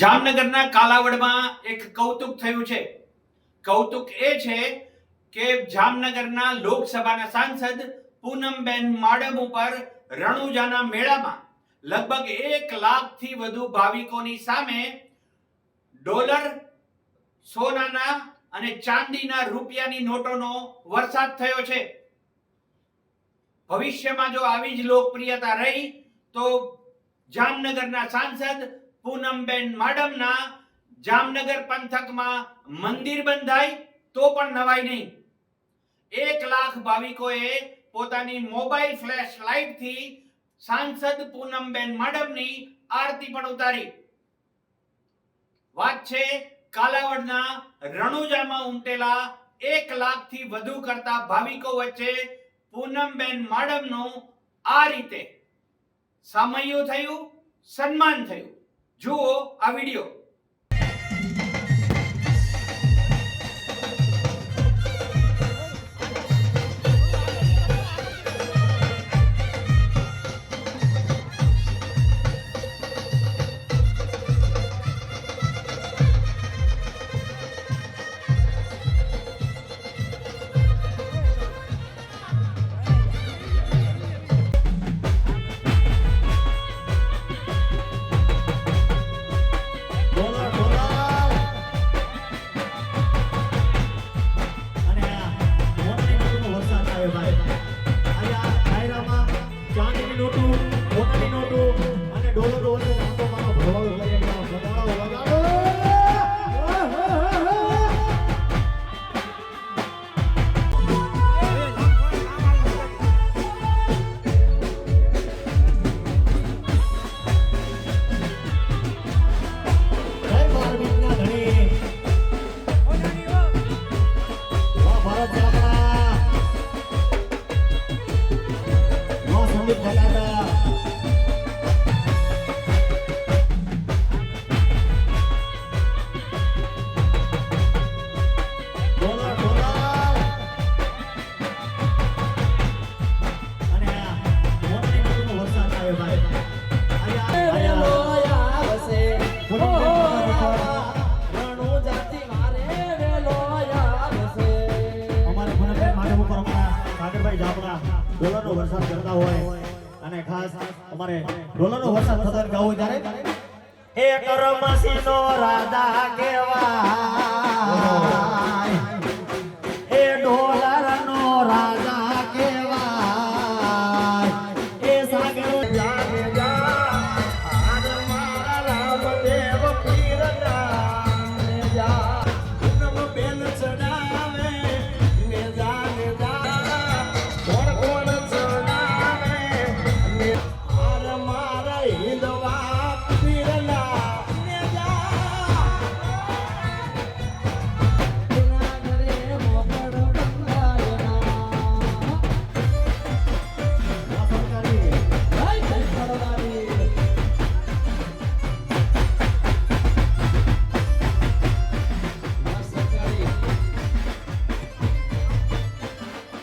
જામનગરના કાલાવડમાં એક કૌતુક થયું છે। કૌતુક એ છે કે જામનગરના લોકસભાના સાંસદ પૂનમબેન માડમ ઉપર રણુજાના મેળામાં લગભગ 1 લાખથી વધુ ભાવિકોની સામે ડોલર, સોનાના અને ચાંદીના રૂપિયાની નોટોનો વરસાદ થયો છે। ભવિષ્યમાં જો આવી જ લોકપ્રિયતા રહી તો જામનગરના સાંસદ પૂનમબેન માડમના જામનગર પંથકમાં મંદિર બંધાય તો પણ નવાઈ નહીં। 1 લાખ ભાવિકોએ પોતાની મોબાઈલ ફ્લેશ લાઇટથી સાંસદ પૂનમબેન માડમની આરતી પણ ઉતારી। વાત છે કાલાવડના રણુજામાં ઉમટેલા 1 લાખથી વધુ કરતા ભાવિકો વચ્ચે પૂનમબેન માડમનું આ રીતે સામૈયું થયું, સન્માન થયું। જુઓ આ વિડિયો। ડોલરનો વરસાદ કરતા હોય અને ખાસ અમારે ડોલરનો વરસાદ થતો હોય ત્યારે એક રમસીનો રાજા કહેવાય।